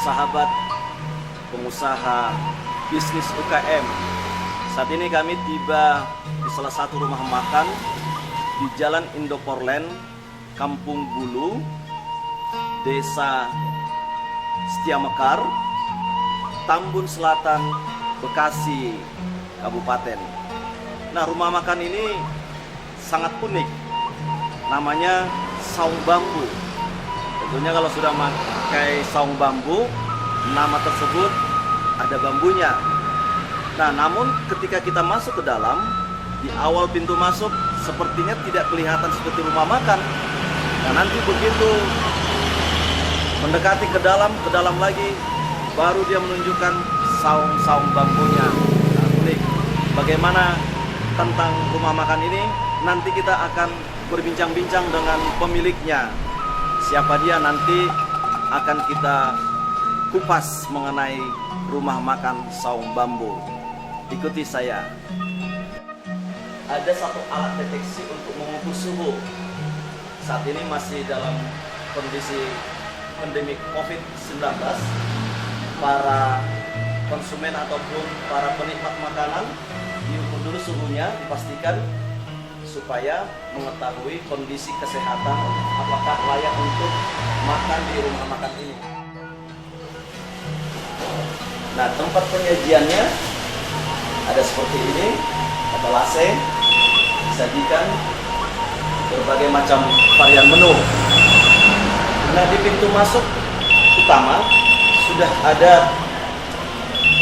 sahabat pengusaha bisnis UKM. Saat ini kami tiba di salah satu rumah makan di Jalan Indoporland, Kampung Bulu, Desa Setiamekar, Tambun Selatan, Bekasi, Kabupaten. Nah, rumah makan ini sangat unik. Namanya Saung Bambu. Tentunya kalau sudah pakai saung bambu, nama tersebut ada bambunya. Nah, namun ketika kita masuk ke dalam, di awal pintu masuk sepertinya tidak kelihatan seperti rumah makan. Nah, nanti begitu mendekati ke dalam lagi, baru dia menunjukkan saung-saung bambunya. Nah, unik. Bagaimana tentang rumah makan ini? Nanti kita akan berbincang-bincang dengan pemiliknya. Siapa dia nanti akan kita kupas mengenai rumah makan Saung Bambu. Ikuti saya. Ada satu alat deteksi untuk mengukur suhu. Saat ini masih dalam kondisi pandemi COVID-19. Para konsumen ataupun para penikmat makanan diukur dulu suhunya, dipastikan supaya mengetahui kondisi kesehatan apakah layak untuk makan di rumah makan ini. Nah, tempat penyajiannya ada seperti ini, etalase, disajikan berbagai macam varian menu. Nah, di pintu masuk utama sudah ada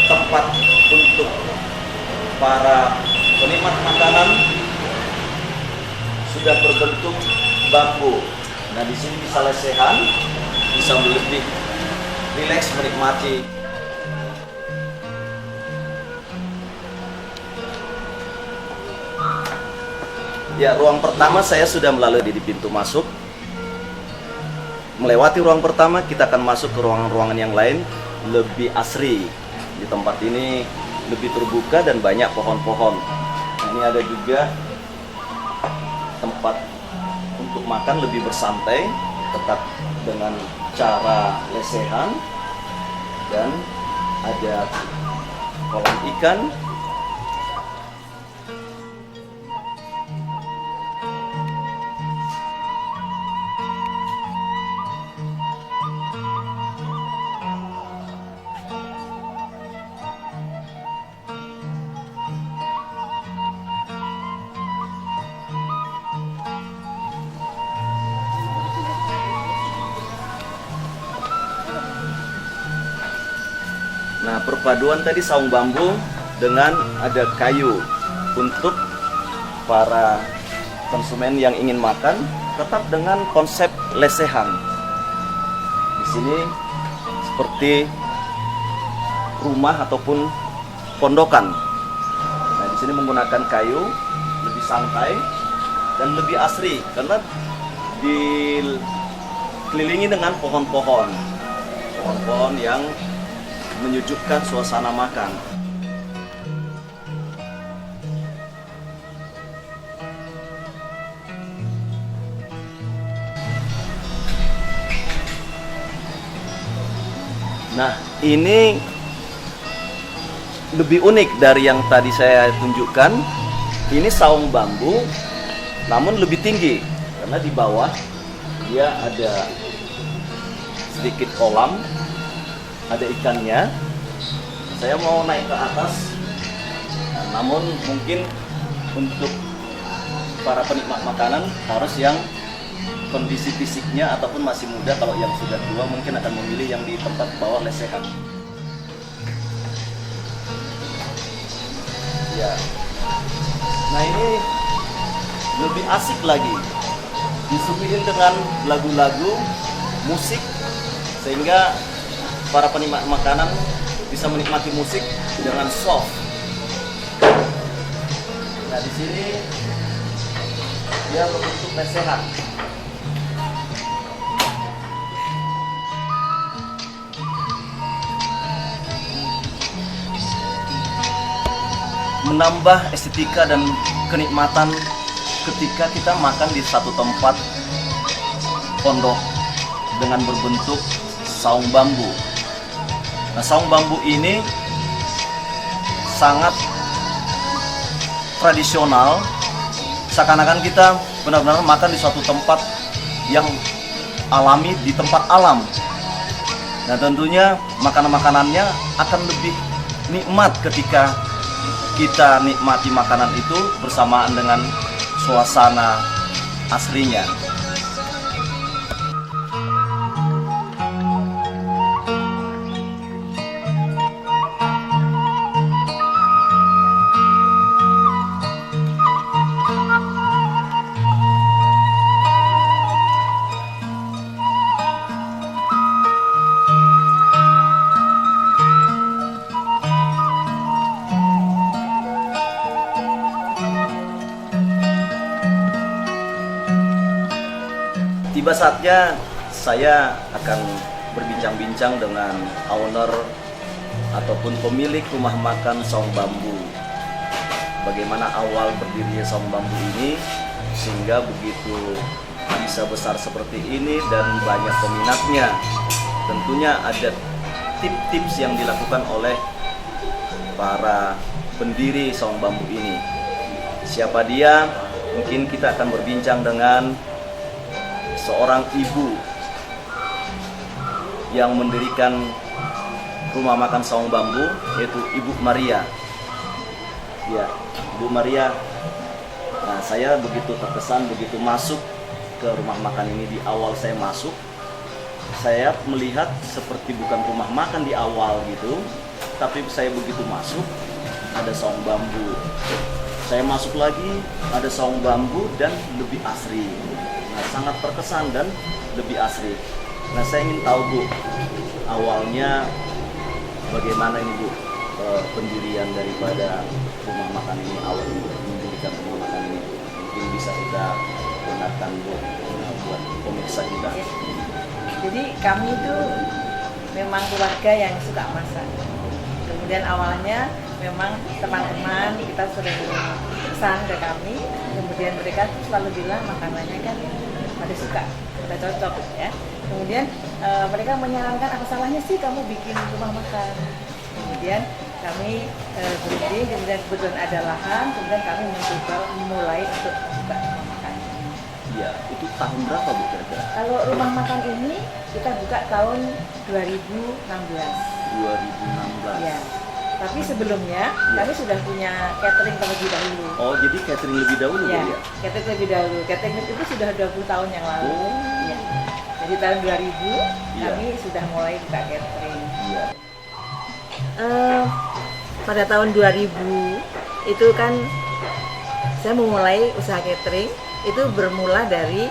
tempat untuk para penikmat makanan sudah berbentuk bambu. Nah, di sini bisa lesehan, bisa lebih rileks menikmati. Ya, ruang pertama saya sudah melalui di pintu masuk. Melewati ruang pertama, kita akan masuk ke ruangan-ruangan yang lain, lebih asri. Di tempat ini lebih terbuka dan banyak pohon-pohon. Nah, ini ada juga tempat untuk makan lebih bersantai, tetap dengan cara lesehan, dan ada kolam ikan. Nah, perpaduan tadi saung bambu dengan ada kayu untuk para konsumen yang ingin makan, tetap dengan konsep lesehan. Di sini seperti rumah ataupun pondokan. Nah, di sini menggunakan kayu, lebih santai dan lebih asri karena dikelilingi dengan pohon-pohon yang menyejukkan suasana makan. Nah, ini lebih unik dari yang tadi saya tunjukkan. Ini saung bambu, namun lebih tinggi karena di bawah dia ada sedikit kolam, ada ikannya. Saya mau naik ke atas, namun mungkin untuk para penikmat makanan harus yang kondisi fisiknya ataupun masih muda. Kalau yang sudah tua mungkin akan memilih yang di tempat bawah lesehan. Ya. Nah, ini lebih asik lagi, disuguhin dengan lagu-lagu, musik, sehingga para penikmat makanan bisa menikmati musik dengan soft. Nah, di sini dia berbentuk lesehan. Menambah estetika dan kenikmatan ketika kita makan di satu tempat pondok dengan berbentuk saung bambu. Nah, saung bambu ini sangat tradisional, seakan-akan kita benar-benar makan di suatu tempat yang alami, di tempat alam. Nah, tentunya makanan-makanannya akan lebih nikmat ketika kita nikmati makanan itu bersamaan dengan suasana aslinya. Tiba saatnya saya akan berbincang-bincang dengan owner ataupun pemilik rumah makan Saung Bambu. Bagaimana awal berdirinya Saung Bambu ini sehingga begitu bisa besar seperti ini dan banyak peminatnya. Tentunya ada tips-tips yang dilakukan oleh para pendiri Saung Bambu ini. Siapa dia? Mungkin kita akan berbincang dengan seorang ibu yang mendirikan rumah makan Saung Bambu, yaitu Ibu Maria. Ya, Ibu Maria. Nah, saya begitu terkesan begitu masuk ke rumah makan ini. Di awal saya masuk, saya melihat seperti bukan rumah makan di awal gitu, tapi saya begitu masuk ada saung bambu. Saya masuk lagi ada saung bambu dan lebih asri. Nah, sangat terkesan dan lebih asri. Nah, saya ingin tahu Bu, awalnya bagaimana ini Bu pendirian daripada rumah makan ini, awal mendirikan rumah makan ini. Mungkin bisa kita gunakan Bu buat pemirsa kita. Jadi kami itu memang keluarga yang suka masak. Kemudian awalnya memang teman-teman kita sering pesan ke kami, kemudian mereka selalu bilang makanannya kan pada suka, pada cocok ya. Kemudian mereka menyarankan apa salahnya sih kamu bikin rumah makan. Kemudian kami berunding, kemudian kebetulan ada lahan, kemudian kami mencoba mulai untuk buka rumah makan. Iya, itu tahun berapa Bu kira-kira? Kalau rumah makan ini kita buka tahun 2016. 2016. Ya. Tapi sebelumnya kami sudah punya catering terlebih dahulu. Oh, jadi catering lebih dahulu Ya, Bu ya? catering lebih dahulu. Catering itu sudah 20 tahun yang lalu. Oh. Ya. Jadi tahun 2000 Iya. kami sudah mulai buka catering. Iya. Pada tahun 2000 itu kan saya memulai usaha catering. Itu bermula dari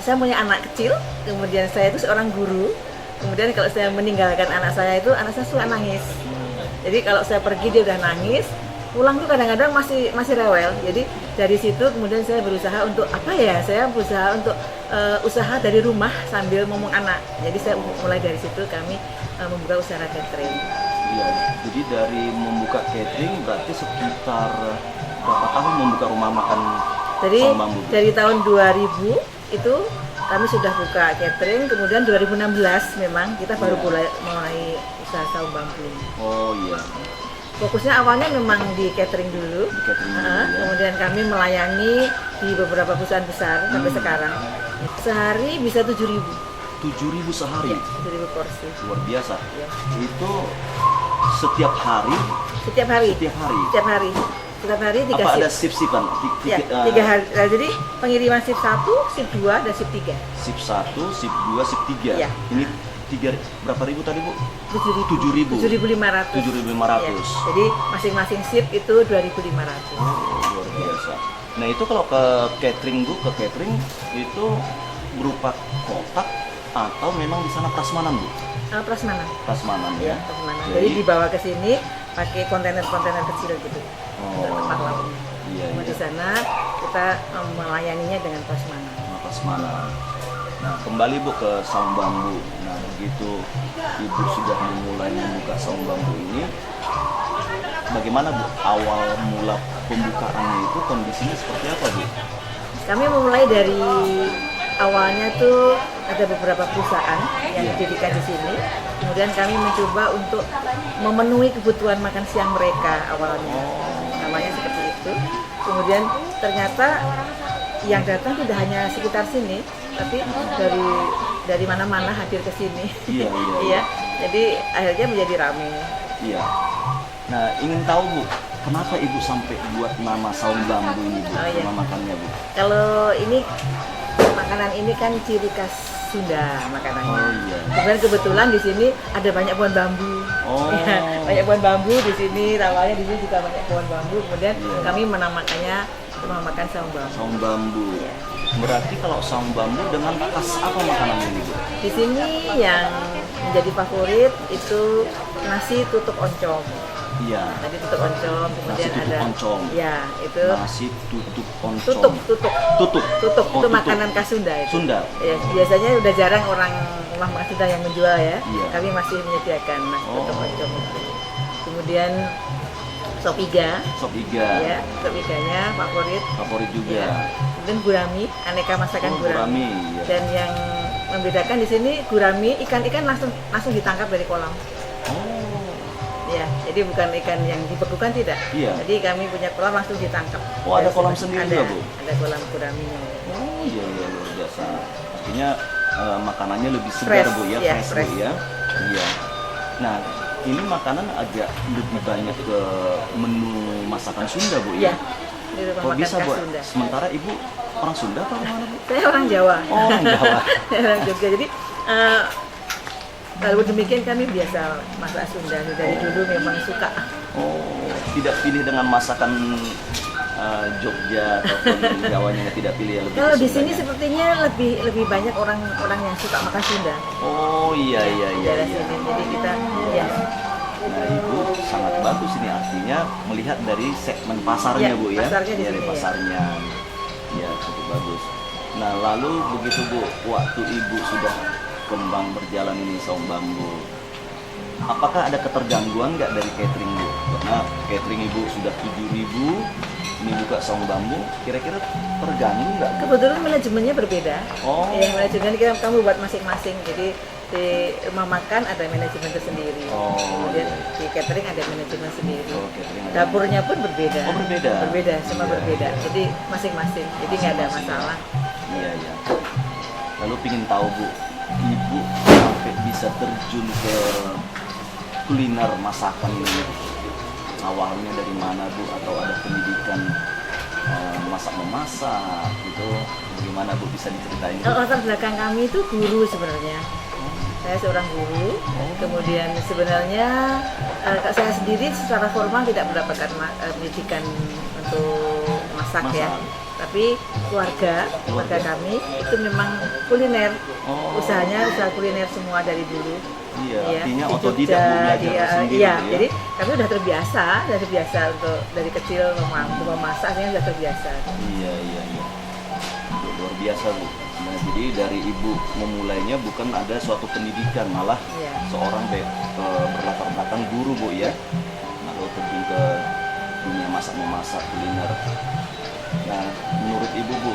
saya punya anak kecil, kemudian saya itu seorang guru. Kemudian kalau saya meninggalkan anak saya suka nangis. Jadi kalau saya pergi dia udah nangis, pulang tuh kadang-kadang masih rewel. Jadi dari situ kemudian saya berusaha untuk apa ya? Saya berusaha untuk usaha dari rumah sambil ngomong anak. Jadi saya mulai dari situ kami membuka usaha catering. Iya. Jadi dari membuka catering berarti sekitar berapa tahun membuka rumah makan Jadi Saung Bambu? dari tahun 2000 itu kami sudah buka catering, kemudian 2016 memang kita baru mulai usaha Saung Bambu. Oh iya. Fokusnya awalnya memang di catering dulu. Di catering dulu, ya. Kemudian kami melayani di beberapa perusahaan besar sampai sekarang. Sehari bisa 7.000. 7.000 sehari. Ya, 7.000 porsi. Luar biasa. Ya. Itu setiap hari. Setiap hari. Setiap hari. Setiap hari. Setiap hari 3 Apa shift. ada shift-shiftan? Ya, 3 hari. Nah, jadi pengiriman shift 1, shift 2, dan shift 3. Shift 1, shift 2, shift 3. Iya. Ini berapa ribu tadi Bu? 7.000. 7.500. 7.500. Ya, jadi masing-masing shift itu 2.500. Oh, luar biasa. Nah, itu kalau ke catering Bu, itu berupa kotak atau memang di sana prasmanan Bu? Prasmanan. Prasmanan Ya, ya. prasmanan. Jadi dibawa ke sini pakai kontainer-kontainer kecil gitu. Untuk tempat lauk. Iya, Di iya. sana kita melayaninya dengan prasmanan. Prasmanan. Nah, kembali Bu ke Saung Bambu. Nah, begitu Ibu sudah memulai membuka Saung Bambu ini, bagaimana Bu awal mula pembukaannya itu kondisinya seperti apa Bu? Kami memulai dari awalnya tuh ada beberapa perusahaan yang didirikan di sini. Kemudian kami mencoba untuk memenuhi kebutuhan makan siang mereka awalnya. Namanya seperti itu. Kemudian ternyata yang datang tidak hanya sekitar sini, tapi dari mana-mana hadir ke sini. Iya. Iya. Jadi akhirnya menjadi ramai. Iya. Nah, ingin tahu Bu, kenapa Ibu sampai buat nama saung bambu ini Bu? Oh, iya. Nama makannya Bu. Kalau ini makanan ini kan ciri khas Sunda makanannya. Oh iya. Kebetulan di sini ada banyak pohon bambu. Oh. Ya, banyak pohon bambu di sini, rawanya di sini juga banyak pohon bambu. Kemudian Iya. kami menamakannya makan saung bambu. Saung bambu. Iya. Berarti kalau saung bambu dengan khas apa makanannya ini Bu? Di sini yang menjadi favorit itu nasi tutuk oncom. Iya. Tadi tutuk oncom, kemudian Nasi tutuk ada oncom. ya itu Nasi tutuk oncom. tutuk. Tutuk. Tutuk Oh, itu tutuk. makanan khas Sunda itu. Sunda. Ya, biasanya udah jarang orang rumah makan Sunda yang menjual ya. Iya. Kami masih menyediakan nasi tutuk Oh. oncom itu. Kemudian sop iga, Sop iga. ya, sop iganya favorit. Favorit juga. Ya. Kemudian gurami, aneka masakan Oh, gurami. gurami, iya. Dan yang membedakan di sini gurami ikan-ikan langsung ditangkap dari kolam. Oh. Ya, jadi bukan ikan yang dibekukan tidak. Iya. Jadi kami punya kolam langsung ditangkap. Oh, ada Dan kolam sendiri ada, juga, Bu? Ada kolam guraminya. Oh iya luar biasa. Artinya makanannya lebih segar Fresh, Bu ya, ya, fresh fresh. Bu ya. Iya. Nah, ini makanan agak lebih banyak ke menu masakan Sunda Bu Iya. ya. Di rumah Kok makan bisa khas Bu? Sunda. Sementara Ibu orang Sunda atau orang mana Bu? Saya orang Jawa. Oh, orang Jawa. Saya orang Jogja. Jadi kalau demikian kami biasa masak Sunda dari dulu memang suka. Oh, tidak pilih dengan masakan Jogja ataupun Jawanya tidak pilih ya, lebih Kalau ke di sini Sundanya. sepertinya lebih banyak orang yang suka makan Sunda. Oh iya di daerah iya. sini. Jadi kita ya Nah, Ibu sangat bagus ini artinya melihat dari segmen pasarnya Iya, Bu ya. pasarnya di Dari sini, ya. pasarnya. Ya, cukup bagus. Nah, lalu begitu Bu, waktu Ibu sudah kembang berjalan ini saung bambu. Apakah ada ketergangguan nggak dari catering Bu? Karena catering Ibu sudah 7.000, ini buka saung bambu, kira-kira terganggu nggak Bu? kebetulan manajemennya berbeda. Oh. Ya, manajemen kamu buat masing-masing. Jadi di rumah makan ada manajemen tersendiri. Oh, Kemudian iya. di catering ada manajemen sendiri. Oh, catering ada. Dapurnya pun berbeda. Oh, berbeda. Berbeda, semua Iya. berbeda. Jadi masing-masing. Jadi nggak ada Masing-masing. masalah. Iya, iya. Lalu pingin tahu Bu, Ibu sampai bisa terjun ke kuliner masakan ini. Awalnya dari mana Bu? Atau ada pendidikan masak-memasak gitu? Bagaimana Bu bisa diceritain? Bu? Kalau latar belakang kami itu guru sebenarnya. Saya seorang guru. Kemudian sebenarnya saya sendiri secara formal tidak mendapatkan pendidikan untuk masak ya. Masak. Tapi keluarga kami itu memang kuliner. Oh. Usahanya usaha kuliner semua dari dulu. Iya, Iya, artinya di otodidak Jogja, Bu belajar sendiri iya, Bu, ya? jadi kami udah terbiasa untuk dari kecil memasak, akhirnya udah terbiasa. Iya. Luar biasa Bu. Nah, jadi dari Ibu memulainya bukan ada suatu pendidikan, malah Iya. seorang berlatar belakang guru Bu ya. Lalu terjun ke dunia masak-memasak kuliner. Nah, menurut Ibu Bu,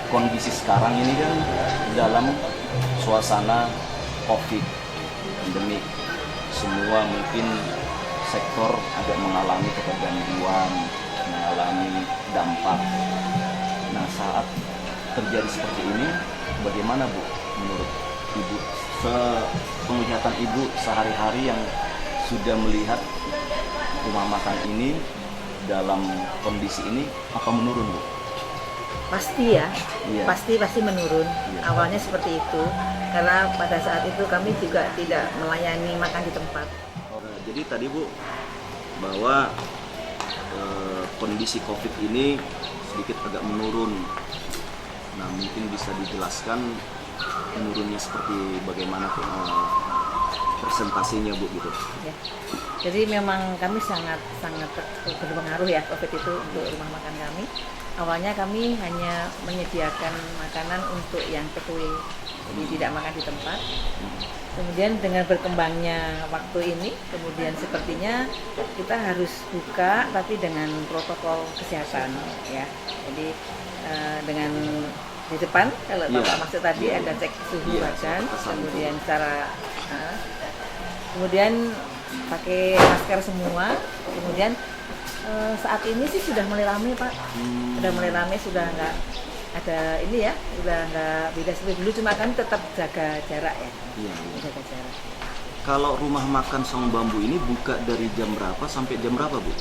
kondisi sekarang ini kan dalam suasana COVID, pandemik, semua mungkin sektor agak mengalami ketergangguan, mengalami dampak. Nah, saat terjadi seperti ini, bagaimana Bu menurut Ibu? Penglihatan Ibu sehari-hari yang sudah melihat rumah makan ini dalam kondisi ini, apa menurun Bu? Pasti ya, Iya. pasti menurun. Iya. Awalnya seperti itu, karena pada saat itu kami juga tidak melayani makan di tempat. Jadi tadi Bu, bahwa kondisi COVID ini sedikit agak menurun. Nah, mungkin bisa dijelaskan menurunnya seperti bagaimana presentasinya Bu gitu. Ya. Jadi memang kami sangat berpengaruh ya COVID itu untuk rumah makan kami. Awalnya kami hanya menyediakan makanan untuk yang takeaway, jadi tidak makan di tempat. Kemudian dengan berkembangnya waktu ini, kemudian sepertinya kita harus buka tapi dengan protokol kesehatan ya. Jadi dengan di depan kalau Iya. Bapak masuk tadi Iya, ada iya. cek suhu Iya, badan, pasang kemudian itu. secara kemudian pakai masker semua, kemudian saat ini sih sudah mulai ramai Pak, sudah mulai ramai, sudah nggak ada ini ya, sudah nggak beda seperti dulu, cuma kan tetap jaga jarak ya, Iya, iya. jaga jarak. Kalau rumah makan Saung Bambu ini buka dari jam berapa sampai jam berapa, Bu?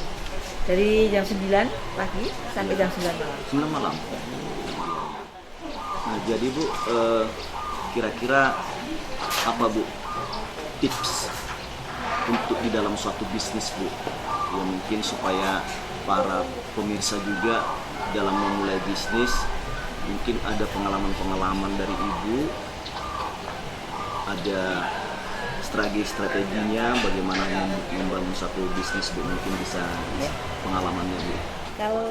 Dari jam 9 pagi sampai jam 9 malam. 9 malam. Nah, jadi Bu, kira-kira apa Bu tips untuk di dalam suatu bisnis Bu? Ya mungkin supaya para pemirsa juga dalam memulai bisnis, mungkin ada pengalaman-pengalaman dari Ibu, ada strateginya bagaimana membangun satu bisnis Bu, mungkin bisa Ya. pengalamannya Bu. Kalau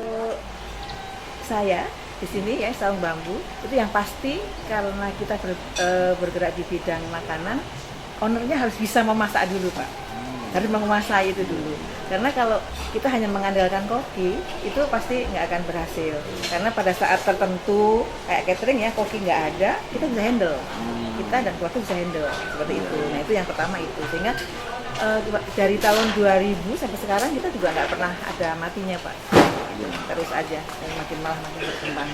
saya di sini ya Saung Bambu itu yang pasti karena kita bergerak di bidang makanan, ownernya harus bisa memasak dulu Pak, harus menguasai itu dulu. Karena kalau kita hanya mengandalkan koki itu pasti nggak akan berhasil. Karena pada saat tertentu kayak catering ya koki nggak ada, kita bisa handle, kita dan keluarga bisa handle seperti itu. Nah itu yang pertama itu, sehingga dari tahun 2000 sampai sekarang kita juga nggak pernah ada matinya Pak, terus aja dan malah makin berkembang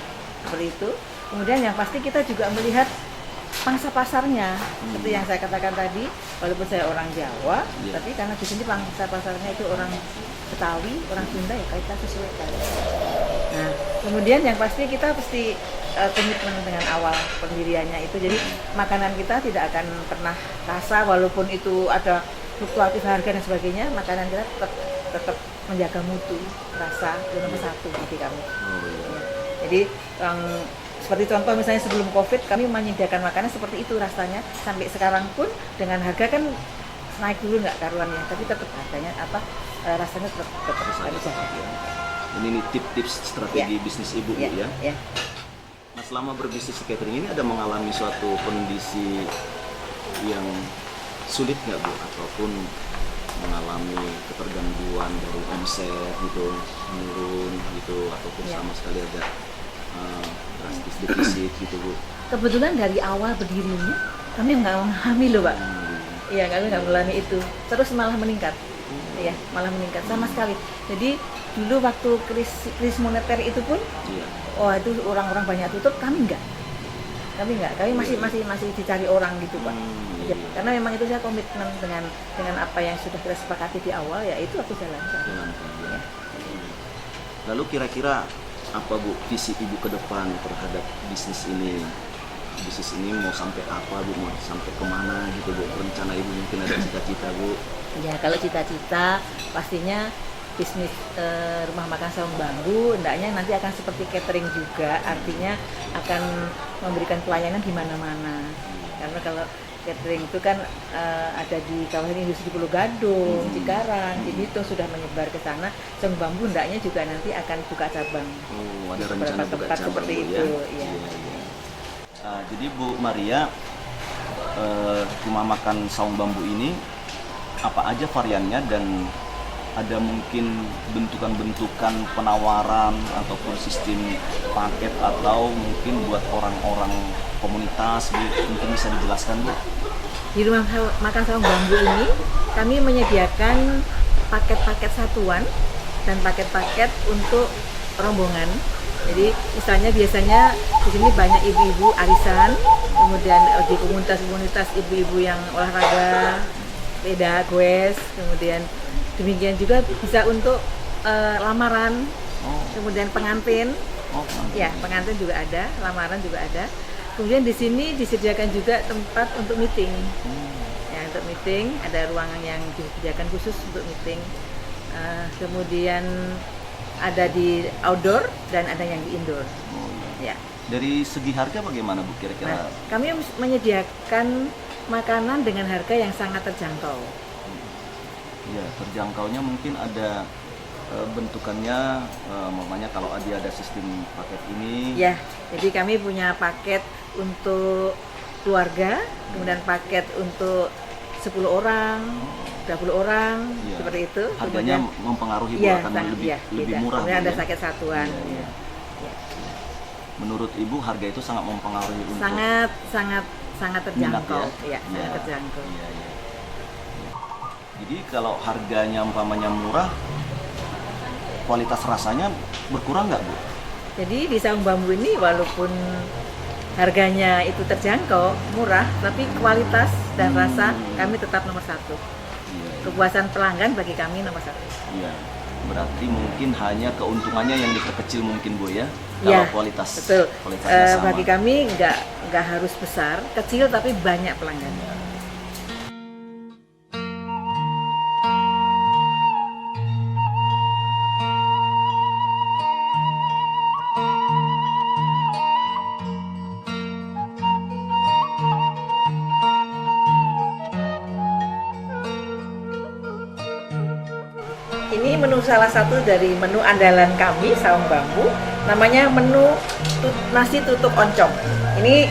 seperti itu. Kemudian yang pasti kita juga melihat pangsa pasarnya, seperti yang saya katakan tadi, walaupun saya orang Jawa, tapi karena di sini pangsa pasarnya itu orang Betawi, orang Sunda ya kita sesuaikan. Nah, kemudian yang pasti kita pasti komitmen dengan awal pendiriannya itu, jadi makanan kita tidak akan pernah rasa walaupun itu ada fluktuatif harga dan sebagainya, makanan kita tetap menjaga mutu, rasa itu nomor satu bagi kami. Ya. Jadi seperti contoh misalnya sebelum COVID kami menyediakan makanan seperti itu rasanya, sampai sekarang pun dengan harga kan naik dulu nggak karuannya, tapi tetap harganya rasanya tetap kami jaga. Ini nih tips-tips strategi bisnis Ibu Bu ya. Ya. Nah, selama berbisnis catering ini ada mengalami suatu kondisi yang sulit nggak Bu, ataupun mengalami ketergangguan dari omset gitu, menurun gitu, ataupun sama sekali ada drastis defisit gitu Bu? Kebetulan dari awal berdirinya kami nggak mengalami loh Pak. Iya, kami nggak mengalami itu, terus malah meningkat. Iya, malah meningkat sama sekali. Jadi dulu waktu krisis moneter itu pun, itu orang-orang banyak tutup, kami enggak. Kami masih dicari orang gitu Pak. Karena memang itu saya komitmen dengan apa yang sudah kita sepakati di awal, ya itu aku jalankan. Ya. Lalu kira-kira apa Bu visi Ibu ke depan terhadap bisnis ini? Bisnis ini mau sampai apa Bu? Mau sampai kemana gitu Bu? Rencana Ibu mungkin ada cita-cita Bu? Ya kalau cita-cita pastinya bisnis rumah makan Saung Bambu hendaknya nanti akan seperti catering juga, artinya akan memberikan pelayanan di mana-mana. Karena kalau catering itu kan ada di kawasan industri Pulau Gadung, Cikarang, jadi itu sudah menyebar ke sana. Saung Bambu hendaknya juga nanti akan buka cabang. Oh, ada rencana buka cabang seperti Bu, itu. Ya? Iya. Jadi Bu Maria, rumah makan Saung Bambu ini apa aja variannya, dan ada mungkin bentukan-bentukan penawaran ataupun sistem paket, atau mungkin buat orang-orang komunitas mungkin bisa dijelaskan Bu? Di rumah makan Saung Bambu ini kami menyediakan paket-paket satuan dan paket-paket untuk rombongan. Jadi misalnya biasanya di sini banyak ibu-ibu arisan, kemudian di komunitas ibu-ibu yang olahraga, sepeda, goes, kemudian demikian juga bisa untuk lamaran, kemudian pengantin. Ya, pengantin juga ada, lamaran juga ada. Kemudian di sini disediakan juga tempat untuk meeting. Ya, untuk meeting ada ruangan yang disediakan khusus untuk meeting. Kemudian ada di outdoor dan ada yang di indoor. Ya. Dari segi harga bagaimana Bu kira-kira? Nah, kami menyediakan makanan dengan harga yang sangat terjangkau. Ya, terjangkaunya mungkin ada bentukannya, mamanya kalau ada sistem paket ini. Ya, jadi kami punya paket untuk keluarga, kemudian paket untuk 10 orang, 20 orang, seperti itu. Harganya kemudian, mempengaruhi Bu, akan lebih murah. kemudian ada ya? paket satuan. Iya. menurut Ibu harga itu sangat mempengaruhi untuk Sangat terjangkau. minat ya? Iya, sangat terjangkau. Iya, iya. Jadi kalau harganya umpamanya murah, kualitas rasanya berkurang nggak, Bu? Jadi di saung bambu ini walaupun harganya itu terjangkau, murah, tapi kualitas dan rasa kami tetap nomor satu. Iya, Kepuasan pelanggan bagi kami nomor satu. iya. Berarti mungkin hanya keuntungannya yang diperkecil mungkin, Bu ya? Iya, Kalau kualitas, betul. kualitasnya sama. Bagi kami nggak harus besar, kecil tapi banyak pelanggan. Ini menu salah satu dari menu andalan kami, saung bambu. Namanya menu nasi tutuk oncom. Ini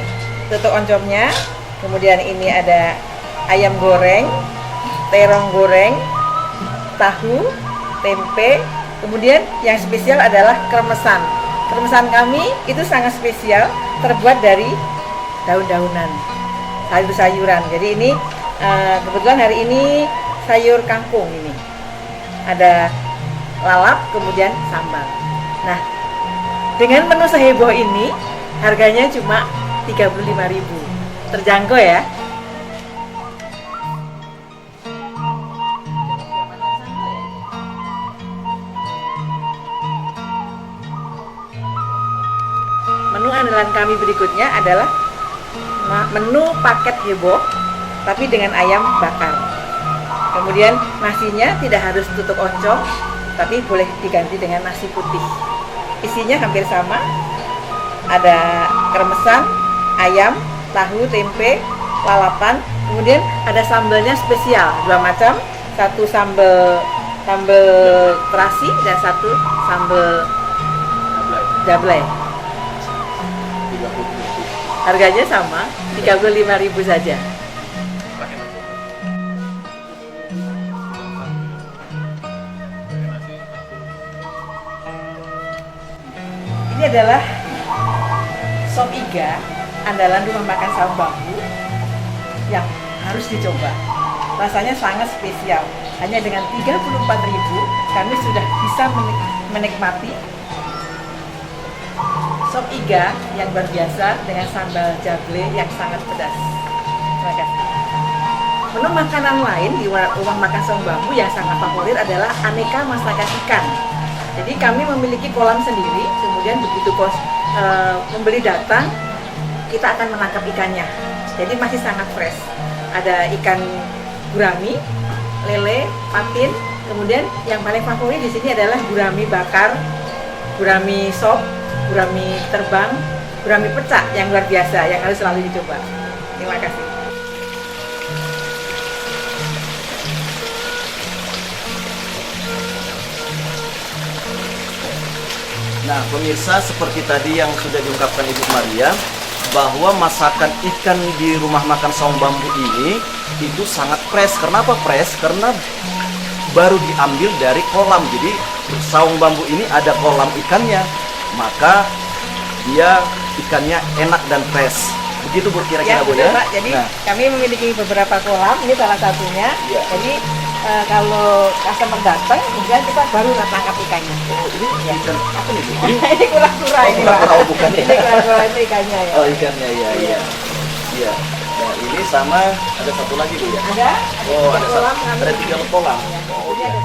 tutuk oncomnya, kemudian ini ada ayam goreng, terong goreng, tahu, tempe, kemudian yang spesial adalah kremesan. Kremesan kami itu sangat spesial, terbuat dari daun-daunan, sayur-sayuran. Jadi ini kebetulan hari ini sayur kangkung ini. Ada lalap, kemudian sambal. Nah, dengan menu seheboh ini, harganya cuma 35.000. Terjangkau ya. Menu andalan kami berikutnya adalah menu paket heboh, tapi dengan ayam bakar. Kemudian nasinya tidak harus tutuk oncom, tapi boleh diganti dengan nasi putih. Isinya hampir sama, ada kremesan, ayam, tahu, tempe, lalapan. Kemudian ada sambalnya spesial, 2 macam, satu sambal terasi dan satu sambal jablay. Harganya sama, 35.000 saja. Ini adalah sop iga andalan rumah makan saung bambu yang harus dicoba. Rasanya sangat spesial. Hanya dengan 34.000 kami sudah bisa menikmati sop iga yang luar biasa dengan sambal jablay yang sangat pedas. Terima kasih. Menu makanan lain di rumah makan saung bambu yang sangat favorit adalah aneka masakan ikan. Jadi kami memiliki kolam sendiri, kemudian begitu pembeli datang, kita akan menangkap ikannya. Jadi masih sangat fresh. Ada ikan gurami, lele, patin, kemudian yang paling favorit di sini adalah gurami bakar, gurami sop, gurami terbang, gurami pecah yang luar biasa, yang harus selalu dicoba. Terima kasih. Nah, pemirsa, seperti tadi yang sudah diungkapkan Ibu Maria, bahwa masakan ikan di rumah makan saung bambu ini itu sangat fresh. Kenapa fresh? Karena baru diambil dari kolam. Jadi saung bambu ini ada kolam ikannya, maka dia ikannya enak dan fresh. Begitu Bu kira-kira, Bu ya? Pak. Jadi kami memiliki beberapa kolam, ini salah satunya. Ya. Jadi kalau customer datang, kemudian kita baru tangkap ikannya. Oh, ini ikan apa nih, Bu? Ini kura-kura ini, Pak. Oh, bukan ya? Ini kura-kura itu ikannya ya. Oh, ikannya ya, iya. Iya. Nah, ini sama ada satu lagi, Bu ya? Ada. Oh, ada kolam. ada 3 kolam. Ya, Oh, ini iya. ada.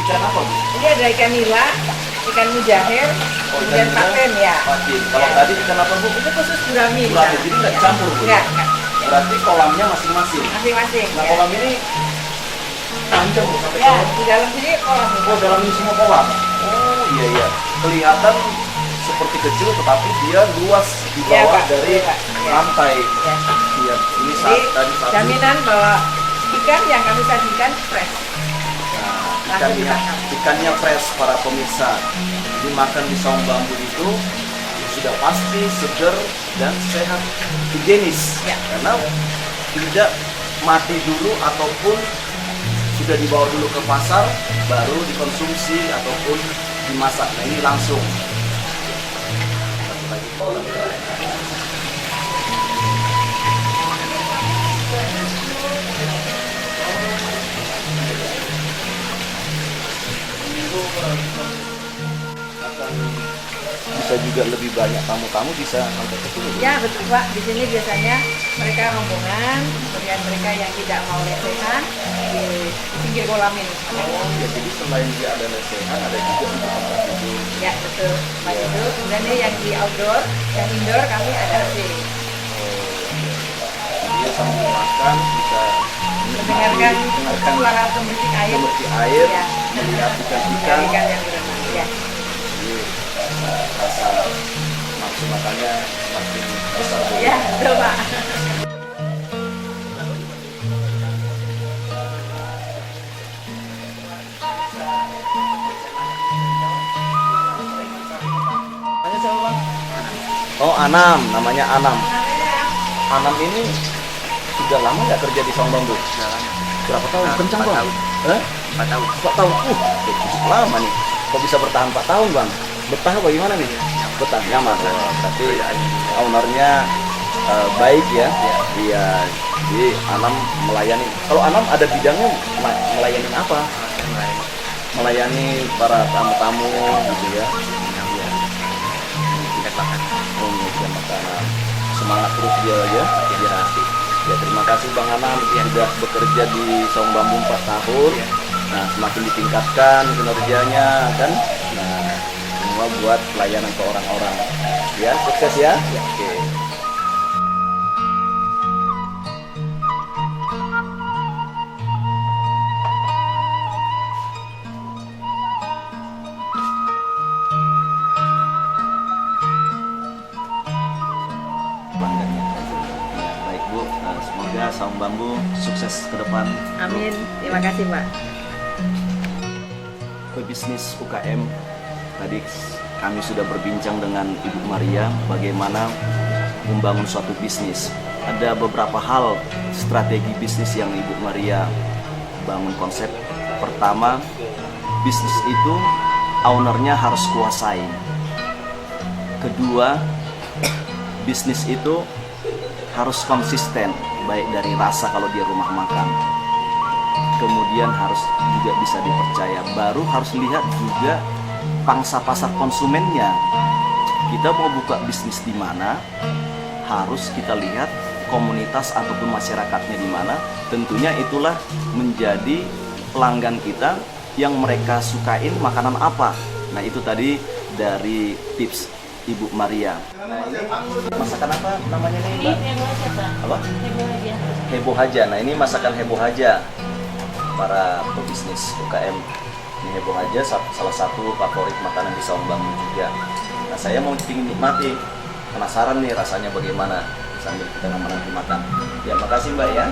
Ikan apa, Bu? Ini ada ikan nila, ikan mujair, Oh, kemudian ikan nila, paten ya. patin. Kalau Ya. tadi ikan apa, Bu? Itu khusus gurami. Gurami, jadi nggak dicampur, Bu? Enggak. Berarti kolamnya masing-masing. Masing-masing. Nah, ya. kolam ini panjang, Bu, sampai Ya, ke- di dalam sini kolam ini. Oh, dalam ini semua kolam. Oh, iya iya. Kelihatan seperti kecil tetapi dia luas di Iya, bawah Pak. dari Iya, Pak. Iya. lantai. Ya. Iya, ini Jadi tadi satu. jaminan bahwa ikan yang kami sajikan fresh. Nah, langsung ditangkap. ikannya fresh para pemirsa. Dimakan di saung bambu itu sudah pasti segar dan sehat, higienis. Ya. Karena tidak mati dulu ataupun sudah dibawa dulu ke pasar baru dikonsumsi ataupun dimasak. Nah, ini langsung. bisa juga lebih banyak tamu-tamu bisa sampai ke sini. Ya betul Pak, di sini biasanya mereka rombongan, kemudian mereka yang tidak mau lesehan di pinggir kolam ini. Oh ya, jadi selain dia ada lesehan, ada juga untuk tempat tidur. Ya betul, tempat tidur. Kemudian ini yang di outdoor, yang indoor kami ada AC. Dia sambil makan bisa Mendengarkan suara gemericik air. gemericik air, Ya. melihat ikan-ikan. Ikan yang berenang. Ya. Jadi rasa nafsu makannya semakin besar. Ya, betul Pak. Namanya siapa Bang? Oh Anam, namanya Anam. Anam ini sudah lama nggak kerja di Saung Bambu? Berapa tahun? Kencang Bang? 4 tahun. 4 tahun. Cukup lama nih. Kok bisa bertahan 4 tahun Bang? Betah apa gimana nih? Betah, nyaman. Oh, berarti ownernya baik ya? Iya. Jadi Anam melayani. Kalau Anam ada bidangnya melayani apa? Melayani para tamu-tamu gitu ya. Oh, menyediakan makanan. Semangat terus dia ya. Ya terima kasih Bang Anam sudah bekerja di Saung Bambu 4 tahun. Nah semakin ditingkatkan kinerjanya kan. Nah semua buat pelayanan ke orang-orang. Ya sukses ya. Oke. Pelanggannya. Baik Bu, semoga Saung Bambu sukses ke depan. Amin. Terima kasih Pak. Pebisnis UKM, tadi kami sudah berbincang dengan Ibu Maria bagaimana membangun suatu bisnis. Ada beberapa hal strategi bisnis yang Ibu Maria bangun konsep. Pertama, bisnis itu ownernya harus kuasai. Kedua, bisnis itu harus konsisten, baik dari rasa kalau dia rumah makan. Kemudian harus juga bisa dipercaya. Baru harus lihat juga pangsa pasar konsumennya. Kita mau buka bisnis di mana, harus kita lihat komunitas ataupun masyarakatnya di mana. Tentunya itulah menjadi pelanggan kita yang mereka sukain makanan apa. Nah itu tadi dari tips Ibu Maria. Nah ini masakan apa namanya nih Mbak? Heboh aja, Pak. Apa? Heboh aja. Heboh Haja. Nah ini masakan Heboh Haja para pebisnis UKM. Ini Heboh Haja salah satu favorit makanan di Saung Bambu juga. Nah saya mau ingin nikmati, penasaran nih rasanya bagaimana sambil kita nanti makan. Ya makasih Mbak ya.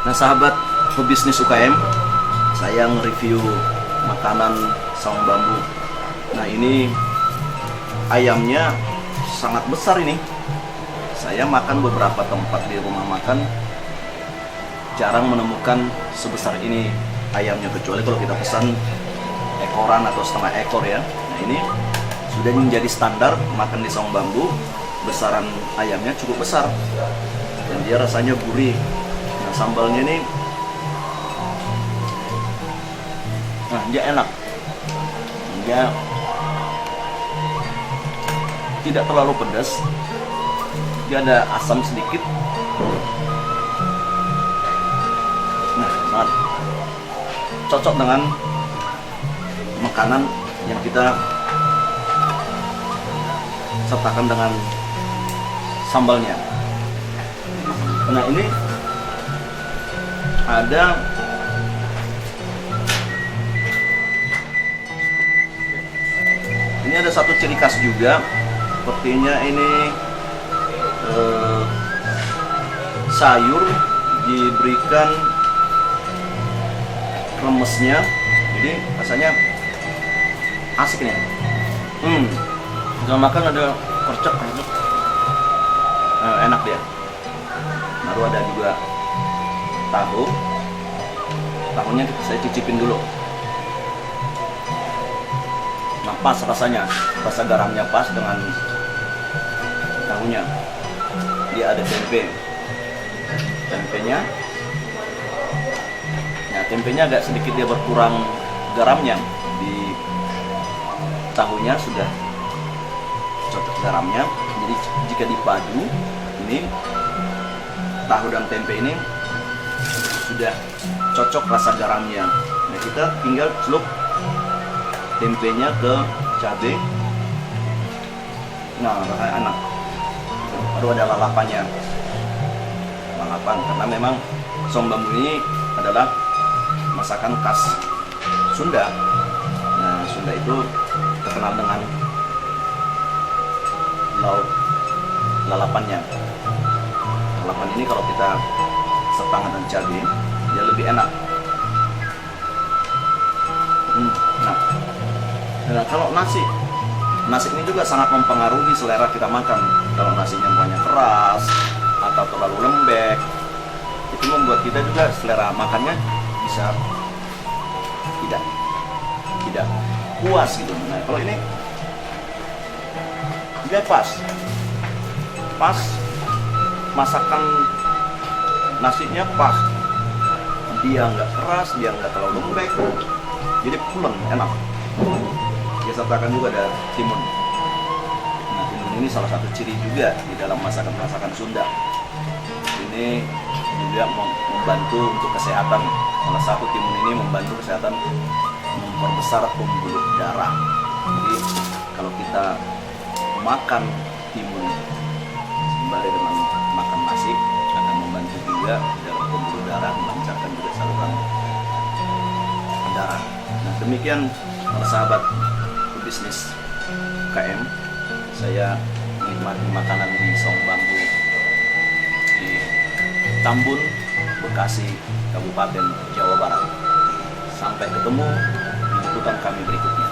Nah sahabat pebisnis UKM, saya nge-review makanan Saung Bambu. Nah ini ayamnya sangat besar ini. Saya makan beberapa tempat di rumah makan, jarang menemukan sebesar ini ayamnya, kecuali kalau kita pesan ekoran atau setengah ekor ya. Nah ini sudah menjadi standar makan di Saung Bambu, besaran ayamnya cukup besar dan dia rasanya gurih. Nah sambalnya ini, nah dia enak, dia tidak terlalu pedas, dia ada asam sedikit. Nah sangat cocok dengan makanan yang kita sertakan dengan sambalnya. Nah ini ada Ini ada satu ciri khas juga, sepertinya ini sayur diberikan remesnya, jadi rasanya asik nih. Kalau makan ada kercek, enak dia. Baru ada juga tahunya saya cicipin dulu. Nah, pas rasanya, rasa garamnya pas dengan tahunya. Dia ada tempenya. Nah, tempenya agak sedikit dia berkurang garamnya. Di tahunya sudah cocok garamnya. Jadi jika dipadu, ini tahu dan tempe ini sudah cocok rasa garamnya. Nah, kita tinggal celup tempenya ke cabai. Nah, rasanya enak. Baru ada lalapannya. Lalapan, karena memang saung bambu ini adalah masakan khas Sunda. Nah, Sunda itu terkenal dengan lauk lalapannya. Lalapan ini kalau kita setengah dan cabai, dia lebih enak. Nah, kalau nasi ini juga sangat mempengaruhi selera kita makan. Kalau nasinya banyak keras atau terlalu lembek, itu membuat kita juga selera makannya bisa tidak puas gitu. Nah, kalau ini dia pas masakan nasinya pas, dia nggak keras, dia nggak terlalu lembek, jadi pulen, enak. Dia sertakan juga ada timun. Nah, timun ini salah satu ciri juga di dalam masakan Sunda. Ini juga membantu untuk kesehatan. Salah satu timun ini membantu kesehatan, memperbesar pembuluh darah. Jadi kalau kita makan timun sembari dengan makan nasi, akan membantu juga dalam pembuluh darah, melancarkan juga saluran darah. Nah, demikian para sahabat bisnis KM, saya menikmati makanan di saung bambu di Tambun, Bekasi, Kabupaten Jawa Barat. Sampai ketemu di liputan kami berikutnya.